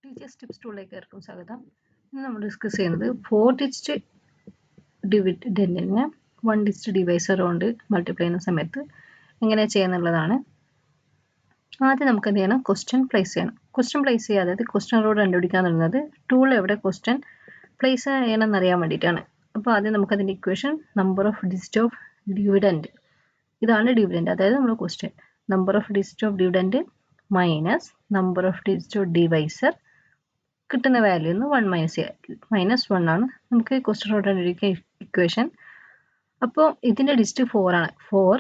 Teachers tips ടൂളിലേക്കായിരിക്കും സ്വാഗതം. ഇന്ന് നമ്മൾ ഡിസ്കസ് ചെയ്യുന്നത് 4 ഡിജിറ്റ് ഡിവിഡൻഡിനെ 1 ഡിജിറ്റ് ഡിവൈസർ കൊണ്ട് മൾട്ടിപ്ലൈ ചെയ്യുന്ന സമയത്ത് എങ്ങനെ ചെയ്യാന്നുള്ളതാണ്. ആദ്യം നമുക്ക് എന്ത് ചെയ്യണം? ക്വസ്റ്റ്യൻ പ്ലേസ് ചെയ്യണം. ക്വസ്റ്റ്യൻ പ്ലേസ് ചെയ്യുക, അതായത് ക്വസ്റ്റ്യൻ റോഡ് കണ്ടുപിടിക്കാൻ തുടങ്ങുന്നത് ടൂൾ എവിടെ ക്വസ്റ്റ്യൻ പ്ലേസ് ചെയ്യണം എന്നറിയാൻ വേണ്ടിയിട്ടാണ്. അപ്പോൾ ആദ്യം നമുക്ക് അതിൻ്റെ equation number of digit of dividend, ഇതാണ് ഡിവിഡൻഡ്, അതായത് നമ്മൾ question number of digit of dividend minus number of digit of divisor, കിട്ടുന്ന വാല്യൂ നിന്ന് 1 മൈനസ് ചെയ്യുക. -1 ആണ് നമുക്ക് ക്വസ്റ്റ്യൻ റോഡ് കണ്ടുപിടിക്കുക ഇക്വേഷൻ. അപ്പോൾ ഇതിൻ്റെ ഡിജിറ്റ് 4 ആണ്. 4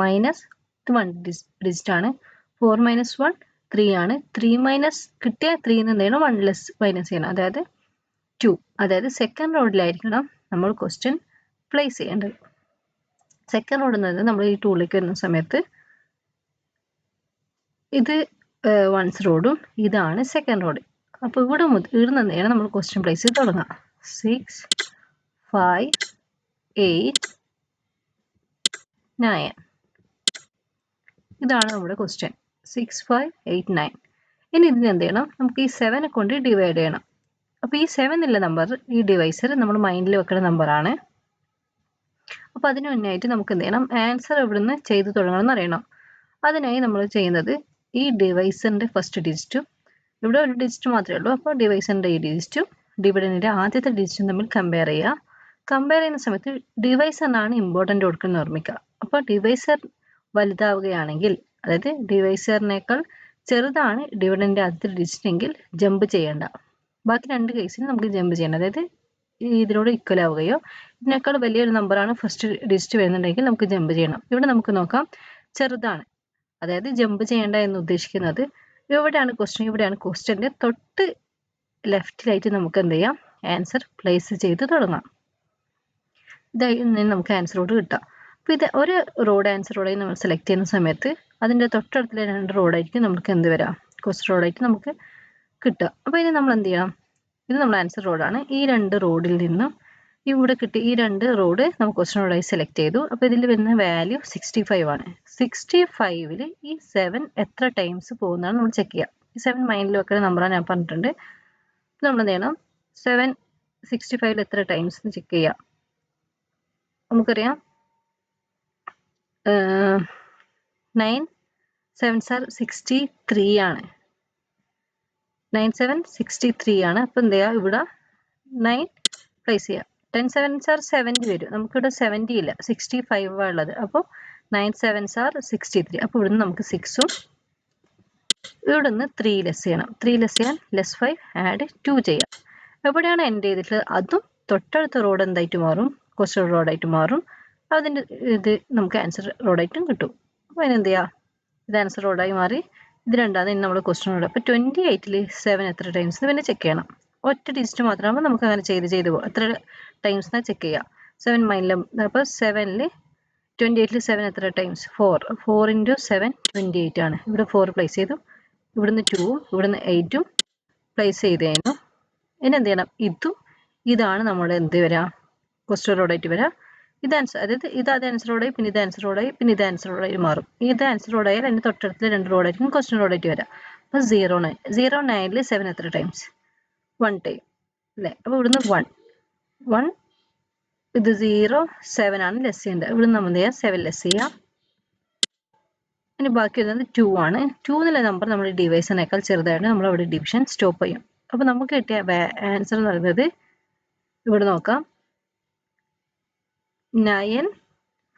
മൈനസ് 1 ഡിജിറ്റ് ആണ്. 4 മൈനസ് 1 3 ആണ്. 3 മൈനസ് കിട്ടിയ 3 എന്ത് ചെയ്യണം? 1 ലെസ് മൈനസ് ചെയ്യണം, അതായത് 2. അതായത് സെക്കൻഡ് റോഡിലായിരിക്കണം നമ്മൾ ക്വസ്റ്റ്യൻ പ്ലേസ് ചെയ്യേണ്ടത്. സെക്കൻഡ് റോഡ് എന്ന് പറയുന്നത് നമ്മൾ ഈ ടൂളിലേക്ക് വരുന്ന സമയത്ത് ഇത് വൺസ് റോഡും ഇതാണ് സെക്കൻഡ് റോഡ്. അപ്പോൾ ഇവിടെ നിന്ന് നമ്മൾ ക്വസ്റ്റ്യൻ പ്ലേസ് ചെയ്ത് തുടങ്ങാം. 6 5 8 9, ഇതാണ് നമ്മുടെ ക്വസ്റ്റ്യൻ. 6 5 8 9. ഇനി ഇതിന് എന്ത് ചെയ്യണം? നമുക്ക് ഈ 7 കൊണ്ട് ഡിവൈഡ് ചെയ്യണം. അപ്പോൾ ഈ 7 എന്നുള്ള നമ്പർ, ഈ ഡിവൈസർ നമ്മൾ മൈൻഡിൽ വെക്കുന്ന നമ്പറാണ്. അപ്പോൾ അതിന് മുന്നായിട്ട് നമുക്ക് എന്ത് ചെയ്യണം? ആൻസർ എവിടുന്ന് ചെയ്ത് തുടങ്ങണം എന്ന് അറിയണം. അതിനായി നമ്മൾ ചെയ്യുന്നത് ഈ ഡിവൈസറിൻ്റെ ഫസ്റ്റ് ഡിജിറ്റും ഇവിടെ ഒരു ഡിജിറ്റ് മാത്രമേ ഉള്ളൂ. അപ്പോൾ ഡിവൈസറിൻ്റെ ഈ ഡിജിറ്റും ഡിവിഡൻഡിൻ്റെ ആദ്യത്തെ ഡിജിറ്റും തമ്മിൽ കമ്പയർ ചെയ്യുക. കമ്പയർ ചെയ്യുന്ന സമയത്ത് ഡിവൈസറിനാണ് ഇമ്പോർട്ടൻ്റ് കൊടുക്കുന്നത് ഓർമ്മിക്കുക. അപ്പോൾ ഡിവൈസർ വലുതാവുകയാണെങ്കിൽ, അതായത് ഡിവൈസറിനേക്കാൾ ചെറുതാണ് ഡിവിഡൻഡിൻ്റെ ആദ്യത്തെ ഡിജിറ്റ് എങ്കിൽ ജമ്പ് ചെയ്യേണ്ട. ബാക്കി രണ്ട് കേസിൽ നമുക്ക് ജമ്പ് ചെയ്യണം, അതായത് ഇതിനോട് ഈക്വൽ ആവുകയോ ഇതിനേക്കാൾ വലിയൊരു നമ്പറാണ് ഫസ്റ്റ് ഡിജിറ്റ് വരുന്നുണ്ടെങ്കിൽ നമുക്ക് ജമ്പ് ചെയ്യണം. ഇവിടെ നമുക്ക് നോക്കാം, ചെറുതാണ്, അതായത് ജമ്പ് ചെയ്യേണ്ട എന്ന് ഉദ്ദേശിക്കുന്നത് ഇവിടെയാണ് ക്വസ്റ്റ്യൻ്റെ തൊട്ട് ലെഫ്റ്റിലായിട്ട് നമുക്ക് എന്ത് ചെയ്യാം? ആൻസർ പ്ലേസ് ചെയ്ത് തുടങ്ങാം. ഇതായി നമുക്ക് ആൻസർ റോഡ് കിട്ടാം. അപ്പോൾ ഇത് ഒരു റോഡ് ആൻസർ റോഡായി നമ്മൾ സെലക്ട് ചെയ്യുന്ന സമയത്ത് അതിൻ്റെ തൊട്ടടുത്തുള്ള 2 റോഡായിരിക്കും നമുക്ക് എന്ത് വരാം? ക്വസ്റ്റ്യൻ റോഡായിട്ട് നമുക്ക് കിട്ടുക. അപ്പോൾ ഇനി നമ്മൾ എന്ത് ചെയ്യണം? ഇത് നമ്മൾ ആൻസർ റോഡാണ്. ഈ 2 റോഡിൽ നിന്നും ഇവിടെ കിട്ടി ഈ 2 റോഡ് നമുക്ക് ക്വസ്റ്റ്യൻ റോഡായി സെലക്ട് ചെയ്തു. അപ്പോൾ ഇതിൽ വരുന്ന വാല്യൂ 65 ആണ്. 65ൽ ഈ 7 എത്ര ടൈംസ് പോകുന്നതാണ് നമ്മൾ ചെക്ക് ചെയ്യുക. ഈ 7 മൈൻഡിൽ വെക്കുന്ന നമ്പറാണ് ഞാൻ പറഞ്ഞിട്ടുണ്ട്. നമ്മൾ എന്ത് ചെയ്യണം? 7 65ൽ എത്ര ടൈംസ് എന്ന് ചെക്ക് ചെയ്യാം. നമുക്കറിയാം 9 7s are 63 ആണ്. 9 7 63 ആണ്. അപ്പോൾ എന്ത് ചെയ്യുക? ഇവിടെ 9 പ്ലേസ് ചെയ്യുക. 10 7s are 70 വരും. നമുക്കിവിടെ 70 ഇല്ല, 65 ആണ് ഉള്ളത്. അപ്പോൾ 9 7s are 63. അപ്പോൾ ഇവിടുന്ന് നമുക്ക് 6ഉം ഇവിടെ നിന്ന് 3 ലെസ് ചെയ്യണം. 3 ലെസ് ചെയ്യാൻ -5 ആഡ് 2 ചെയ്യാം. എവിടെയാണ് എൻഡ് ചെയ്തിട്ടുള്ളത് അതും തൊട്ടടുത്ത റോഡ് എന്തായിട്ട് മാറും? ക്വസ്റ്റ്യൻ റോഡായിട്ട് മാറും. അതിൻ്റെ ഇത് നമുക്ക് ആൻസർ റോഡായിട്ടും കിട്ടും. അപ്പോൾ അതിനെന്ത് ചെയ്യുക? ഇത് ആൻസർ റോഡായി മാറി. ഇത് രണ്ടാമത് ഇനി നമ്മൾ ക്വസ്റ്റ്യൻ റോഡ്. അപ്പോൾ 28ൽ 7 എത്ര ടൈംസ് പിന്നെ ചെക്ക് ചെയ്യണം. ഒറ്റ ഡിജിറ്റ് മാത്രമാകുമ്പോൾ നമുക്ക് അങ്ങനെ ചെയ്ത് പോകും. എത്ര ടൈംസ് എന്നാൽ ചെക്ക് ചെയ്യുക. 7 മൈൻഡിലും. അപ്പോൾ 7ൽ 28ൽ 7 എത്ര ടൈംസ്? 4 × 7 28 ആണ്. ഇവിടെ 4 പ്ലേസ് ചെയ്തു. ഇവിടുന്ന് 2ഉം ഇവിടുന്ന് 8ഉം പ്ലേസ് ചെയ്ത് കഴിഞ്ഞു. ഇനി എന്ത് ചെയ്യണം? ഇതാണ് നമ്മുടെ എന്ത് വരിക? ക്വസ്റ്റ്യൻ റോഡായിട്ട് വരിക. ഇത് ആൻസർ, അതായത് ഇത് ആൻസർ റോഡായി, പിന്നെ ഇത് ആൻസർ റോഡായി, പിന്നെ ഇത് ആൻസർ റോഡായി മാറും. ഇത് ആൻസർ റോഡായാൽ അതിൻ്റെ തൊട്ടടുത്ത് 2 റോഡായിരിക്കും ക്വസ്റ്റ്യൻ റോഡായിട്ട് വരിക. അപ്പോൾ 09ൽ 7 എത്ര ടൈംസ്? 1 ടൈം അല്ലേ? അപ്പോൾ ഇവിടുന്ന് 1 ഇത് 0 7 ആണ് ലെസ് ചെയ്യേണ്ടത്. ഇവിടുന്ന് നമ്മൾ എന്ത് ചെയ്യുക? 7 ലെസ് ചെയ്യുക. ഇനി ബാക്കി വരുന്നത് 2 ആണ്. 2 എന്നുള്ള നമ്പർ നമ്മുടെ ഡിവൈസിനേക്കാൾ ചെറുതായിട്ട് നമ്മൾ അവിടെ ഡിവിഷൻ സ്റ്റോപ്പ് ചെയ്യും. അപ്പോൾ നമുക്ക് കിട്ടിയ ആൻസർ എന്ന് പറയുന്നത് ഇവിടെ നോക്കാം, 9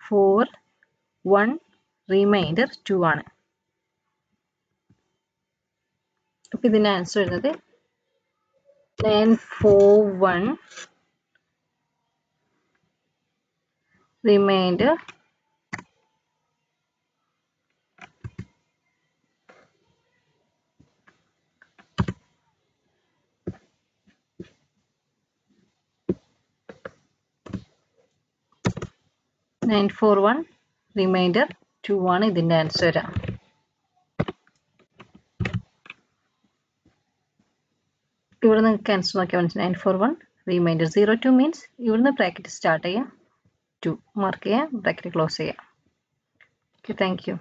4 1 റിമൈൻഡർ 2 ആണ്. അപ്പോൾ ഇതിൻ്റെ ആൻസർ വരുന്നത് 9 4 1 റിമൈൻഡർ 9 4 1 റിമൈൻഡർ 2 ആണ് ഇതിൻ്റെ ആൻസർ. ഇവിടെ നിങ്ങൾക്ക് ആൻസർ നോക്കിയാൽ മനസ്സിലായി. 9 4 1 റിമൈൻഡർ 02 മീൻസ് ഇവിടുന്ന് ബ്രാക്കറ്റ് സ്റ്റാർട്ട് ചെയ്യുക, 2 മാർക്ക് ചെയ്യുക, ബ്രാക്കറ്റ് ക്ലോസ് ചെയ്യുക. Okay, thank you.